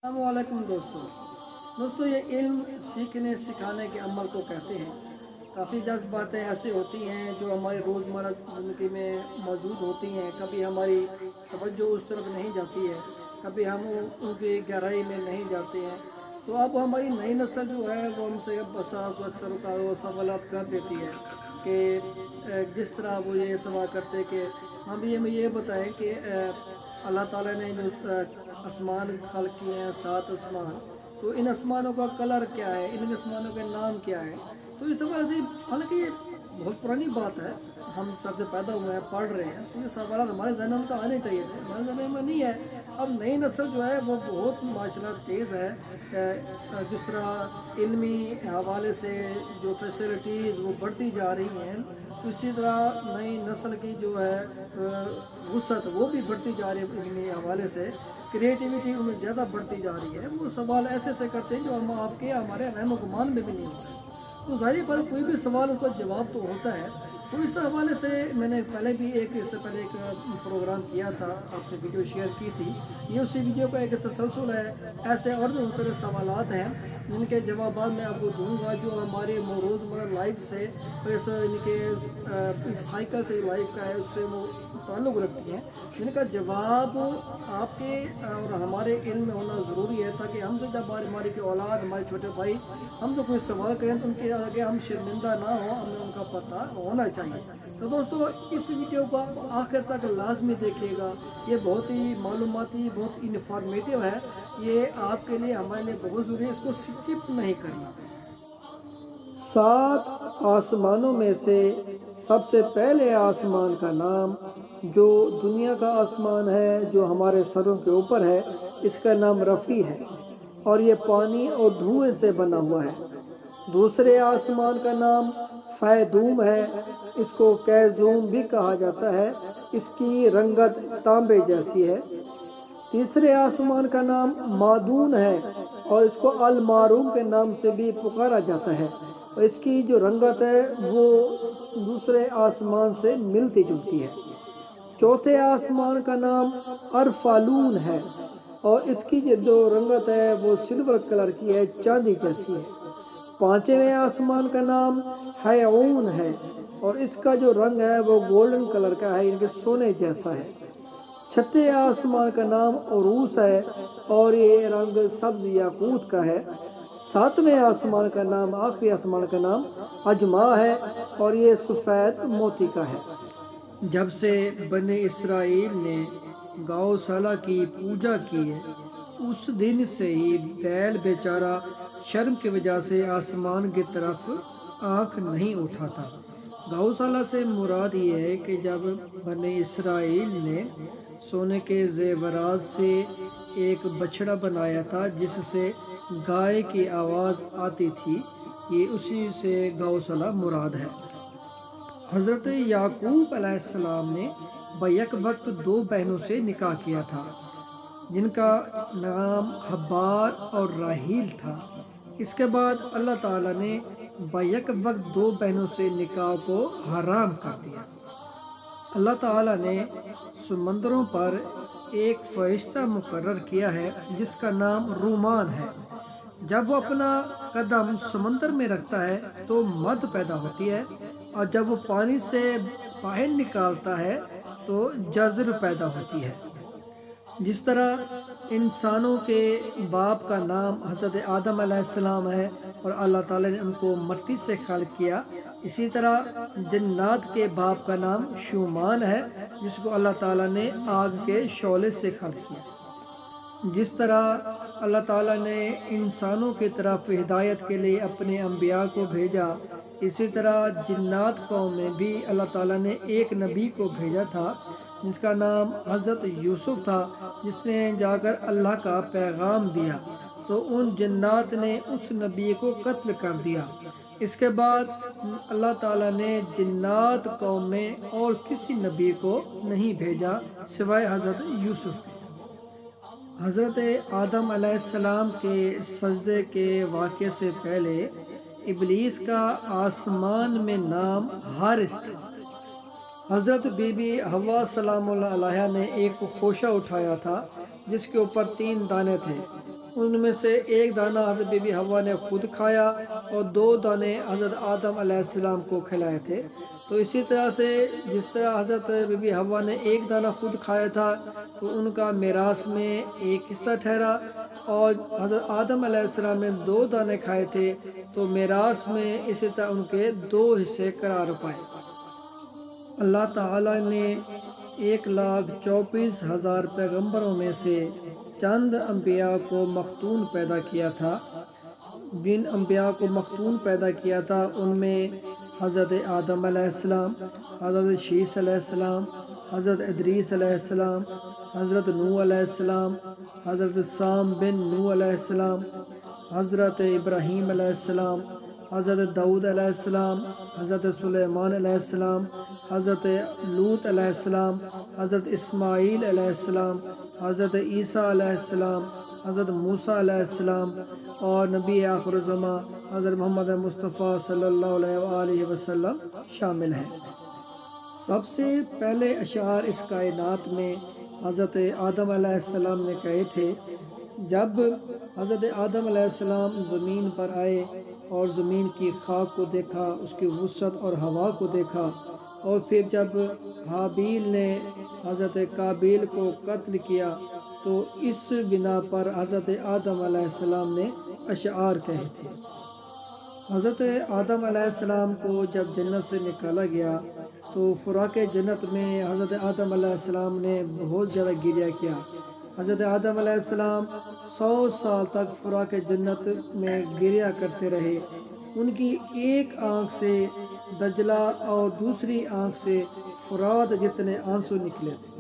अस्सलामुअलैकुम दोस्तों ये इल्म सीखने सिखाने के अमल को कहते हैं। काफ़ी बातें ऐसी होती हैं जो हमारे रोज़मर्रा ज़िंदगी में मौजूद होती हैं। कभी हमारी तवज्जो उस तरफ नहीं जाती है, कभी हम उनकी गहराई में नहीं जाते हैं। तो अब हमारी नई नस्ल जो है वो हमसे अक्सर सवालात कर देती है कि जिस तरह वो ये सवाल करते कि हमें ये बताएं कि अल्लाह ताला ने जो आसमान खल्क किए हैं 7 आसमान, तो इन आसमानों का कलर क्या है, इन आसमानों के नाम क्या है। तो इस सवाल से, हालांकि ये बहुत पुरानी बात है, हम सबसे पैदा हुए हैं, पढ़ रहे हैं, तो ये सवाल हमारे जहन में तो आने चाहिए थे, हमारे जहन में नहीं है। अब नई नस्ल जो है वो बहुत माशाल्लाह तेज़ है। जिस तरह इल्मी हवाले से जो फैसिलिटीज़ वो बढ़ती जा रही हैं, इसी तरह नई नस्ल की जो है वुसअत वो भी बढ़ती जा रही है। इल्मी हवाले से क्रिएटिविटी उनमें ज़्यादा बढ़ती जा रही है। वो सवाल ऐसे करते हैं जो हम आपके हमारे रहम गुमान में भी नहीं होते। तो ज़ाहिर बात, कोई भी सवाल उसका जवाब तो होता है। तो इस हवाले से मैंने पहले भी इससे पहले एक प्रोग्राम किया था, आपसे वीडियो शेयर की थी। ये उसी वीडियो का एक तसलसल है। ऐसे और भी बहुत सारे सवालात हैं जिनके जवाब मैं आपको दूंगा, जो हमारे रोज़मर्रा लाइफ से, इनके साइकिल से लाइफ का है, उससे वो ताल्लुक़ रखती हैं, जिनका जवाब आपके और हमारे इल्म में होना ज़रूरी है, ताकि हम तो जब हमारी की औलाद, हमारे छोटे भाई हम तो कोई सवाल करें तो उनके आगे हम शर्मिंदा ना हो, हमें उनका पता होना चाहिए। तो दोस्तों, इस वीडियो को आप आखिर तक लाजमी देखिएगा। ये बहुत ही मालूमाती, बहुत इन्फॉर्मेटिव है। ये आपके लिए, हमारे लिए बहुत ज़रूरी है, इसको स्किप नहीं करना। 7 आसमानों में से सबसे पहले आसमान का नाम, जो दुनिया का आसमान है, जो हमारे सरों के ऊपर है, इसका नाम रफ़ी है और ये पानी और धुएं से बना हुआ है। दूसरे आसमान का नाम फ़ैदूम है, इसको कैज़ूम भी कहा जाता है, इसकी रंगत तांबे जैसी है। तीसरे आसमान का नाम मादून है और इसको अल मारूम के नाम से भी पुकारा जाता है, और इसकी जो रंगत है वो दूसरे आसमान से मिलती जुलती है। चौथे आसमान का नाम अरफालून है और इसकी जो रंगत है वो सिल्वर कलर की है, चांदी जैसी है। पांचवें आसमान का नाम हयऊन है और इसका जो रंग है वो गोल्डन कलर का है, इनके सोने जैसा है। छठे आसमान का नाम उरूस है और ये रंग सब्ज याकूत का है। सातवें आसमान का नाम, आखिरी आसमान का नाम अजमा है और ये सफ़ेद मोती का है। जब से बने इसराइल ने गौशाला की पूजा की है, उस दिन से ही बैल बेचारा शर्म की वजह से आसमान की तरफ आँख नहीं उठाता। गौशाला से मुराद ये है कि जब बने इसराइल ने सोने के जेवरात से एक बछड़ा बनाया था जिससे गाय की आवाज़ आती थी, ये उसी से गौशाला मुराद है। हज़रत याकूब अलैहिस्सलाम ने बैक वक्त 2 बहनों से निकाह किया था, जिनका नाम हब्बार और राहील था। इसके बाद अल्लाह ताला ने बैक वक्त 2 बहनों से निकाह को हराम कर दिया। अल्लाह ताला ने समंदरों पर एक फरिश्ता मुकर्रर किया है जिसका नाम रूमान है। जब वो अपना कदम समंदर में रखता है तो मद पैदा होती है, और जब वो पानी से बाहर निकालता है तो जज़र पैदा होती है। जिस तरह इंसानों के बाप का नाम हज़रत आदम अलैहिस्सलाम है और अल्लाह ताला ने उनको मिट्टी से खल्क़ किया, इसी तरह जन्नात के बाप का नाम शुमान है, जिसको अल्लाह ताला ने आग के शोले से खल्क़ किया। जिस तरह अल्लाह ताला ने इंसानों की तरफ हिदायत के लिए अपने अंबिया को भेजा, इसी तरह जिन्नात कौम में भी अल्लाह ताला ने एक नबी को भेजा था जिसका नाम हज़रत यूसुफ था, जिसने जाकर अल्लाह का पैगाम दिया, तो उन जिन्नात ने उस नबी को कत्ल कर दिया। इसके बाद अल्लाह ताला ने जिन्नात कौम में और किसी नबी को नहीं भेजा सिवाय हज़रत यूसुफ के। हज़रत आदम अलैहिस्सलाम के सजदे के वाक़े से पहले इब्लीस का आसमान में नाम हारिस था। हज़रत बीबी हवा सलामुल्लाह अलैहा ने एक खोशा उठाया था जिसके ऊपर 3 दाने थे। ان میں سے ایک دانہ حضرت بی بی حوا نے خود کھایا اور 2 دانے حضرت آدم علیہ السلام کو کھلائے تھے۔ تو اسی طرح سے جس طرح حضرت بی بی حوا نے ایک دانہ خود کھایا تھا تو ان کا میراث میں ایک حصہ ٹھہرا، اور حضرت آدم علیہ السلام نے 2 دانے کھائے تھے تو میراث میں اسی طرح ان کے 2 حصے قرار پائے۔ اللہ تعالیٰ نے 1,24,000 پیغمبروں میں سے چند انبیاء کو مختون پیدا کیا تھا۔ جن انبیاء کو مختون پیدا کیا تھا ان میں حضرت آدم علیہ السلام، حضرت شیس علیہ السلام، حضرت ادریس علیہ السلام، حضرت نوح علیہ السلام، حضرت سام بن نوح علیہ السلام، حضرت ابراہیم علیہ السلام، حضرت داؤد علیہ السلام، حضرت سلیمان علیہ السلام، حضرت لوط علیہ السلام، حضرت اسماعیل علیہ السلام، حضرت عیسیٰ علیہ السلام، حضرت موسیٰ علیہ السلام، اور نبی آخر الزمان حضرت محمد مصطفیٰ صلی اللہ علیہ وآلہ وسلم شامل ہیں۔ سب سے پہلے اشعار اس کائنات میں حضرت آدم علیہ السلام نے کہے تھے۔ جب حضرت آدم علیہ السلام زمین پر آئے اور زمین کی خاک کو دیکھا، اس کی وسعت اور ہوا کو دیکھا، اور پھر جب حابیل نے حضرت قابیل کو قتل کیا تو اس بنا پر حضرت آدم علیہ السلام نے اشعار کہے تھے۔ حضرت آدم علیہ السلام کو جب جنت سے نکالا گیا تو فراق جنت میں حضرت آدم علیہ السلام نے بہت زیادہ گریہ کیا۔ حضرت آدم علیہ السلام 100 سال تک فراق جنت میں گریہ کرتے رہے۔ ان کی ایک آنکھ سے دجلہ اور دوسری آنکھ سے فرات جتنے آنسو نکلے تھے۔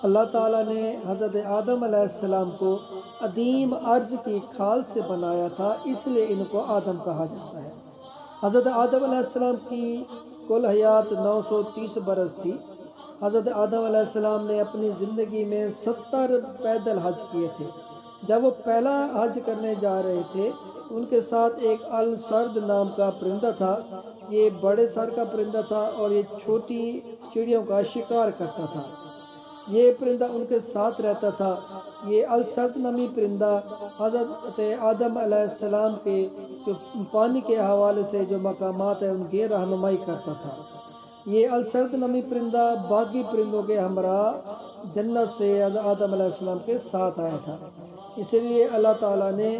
اللہ تعالیٰ نے حضرت آدم علیہ السلام کو عدیم ارض کی کھال سے بنایا تھا، اس لیے ان کو آدم کہا جاتا ہے۔ حضرت آدم علیہ السلام کی کل حیات 930 برس تھی۔ حضرت آدم علیہ السلام نے اپنی زندگی میں 70 پیدل حج کیے تھے۔ جب وہ پہلا حج کرنے جا رہے تھے ان کے ساتھ ایک السرد نام کا پرندہ تھا۔ یہ بڑے سر کا پرندہ تھا اور یہ چھوٹی چڑیوں کا شکار کرتا تھا۔ یہ پرندہ ان کے ساتھ رہتا تھا۔ یہ السرد نامی پرندہ حضرت آدم علیہ السلام کے جو پانی کے حوالے سے جو مقامات ہیں ان کی رہنمائی کرتا تھا۔ یہ السرد نامی پرندہ باقی پرندوں کے ہمراہ جنت سے حضرت آدم علیہ السلام کے ساتھ آیا تھا، اسی لیے اللہ تعالیٰ نے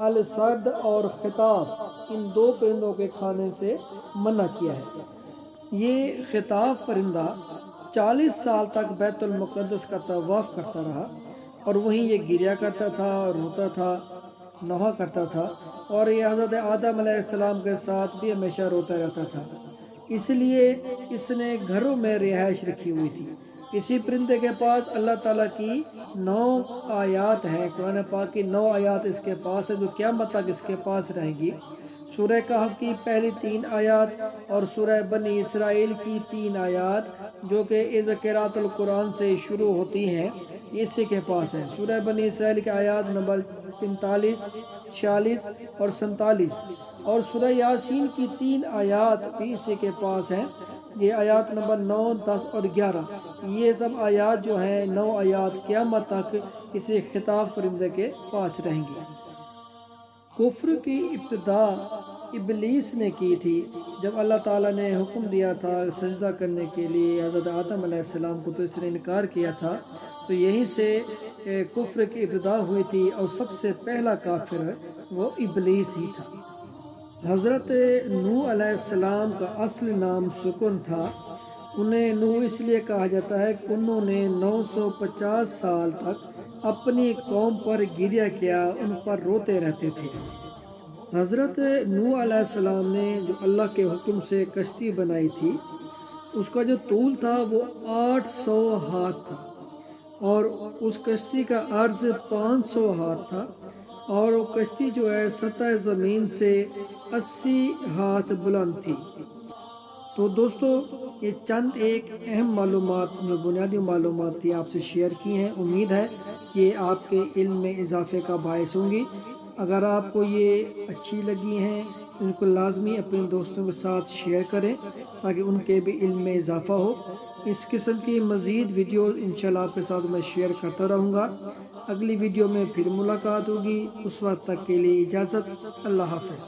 السرد اور خطاف ان 2 پرندوں کے کھانے سے منع کیا ہے۔ یہ خطاف پرندہ 40 سال تک بیت المقدس کا طواف کرتا رہا اور وہیں یہ گریہ کرتا تھا، روتا تھا، نوحہ کرتا تھا، اور یہ حضرت آدم علیہ السلام کے ساتھ بھی ہمیشہ روتا رہتا تھا، اس لیے اس نے گھروں میں رہائش رکھی ہوئی تھی۔ اسی پرندے کے پاس اللہ تعالیٰ کی 9 آیات ہیں، قرآن پاک کی 9 آیات اس کے پاس ہے جو قیامت تک اس کے پاس رہیں گی۔ سورہ کہف کی پہلی 3 آیات اور سورہ بنی اسرائیل کی 3 آیات جو کہ قراءۃ القرآن سے شروع ہوتی ہیں اسی کے پاس ہیں۔ سورہ بنی اسرائیل کی آیات نمبر 45، 46 اور 47، اور سورہ یاسین کی 3 آیات بھی اسی کے پاس ہیں۔ یہ آیات نمبر 9، 10 اور 11، یہ سب آیات جو ہیں 9 آیات قیامت تک اسی خطاف پرندے کے پاس رہیں گی۔ کفر کی ابتدا ابلیس نے کی تھی۔ جب اللہ تعالیٰ نے حکم دیا تھا سجدہ کرنے کے لیے حضرت آدم علیہ السلام کو تو اس نے انکار کیا تھا، تو یہیں سے کفر کی ابتدا ہوئی تھی، اور سب سے پہلا کافر وہ ابلیس ہی تھا۔ حضرت نوح علیہ السلام کا اصل نام سکن تھا۔ انہیں نوح اس لیے کہا جاتا ہے کہ انہوں نے 950 سال تک اپنی قوم پر گریہ کیا، ان پر روتے رہتے تھے۔ حضرت نوح علیہ السلام نے جو اللہ کے حکم سے کشتی بنائی تھی اس کا جو طول تھا وہ 800 ہاتھ تھا، اور اس کشتی کا عرض 500 ہاتھ تھا، اور وہ کشتی جو ہے سطح زمین سے 80 ہاتھ بلند تھی۔ تو دوستو یہ چند ایک اہم معلومات جو بنیادی معلومات تھی آپ سے شیئر کی ہیں، امید ہے کہ آپ کے علم میں اضافے کا باعث ہوں گی۔ اگر آپ کو یہ اچھی لگی ہیں ان کو لازمی اپنے دوستوں کے ساتھ شیئر کریں تاکہ ان کے بھی علم میں اضافہ ہو۔ اس قسم کی مزید ویڈیوز انشاءاللہ آپ کے ساتھ میں شیئر کرتا رہوں گا۔ اگلی ویڈیو میں پھر ملاقات ہوگی، اس وقت تک کے لیے اجازت، اللہ حافظ۔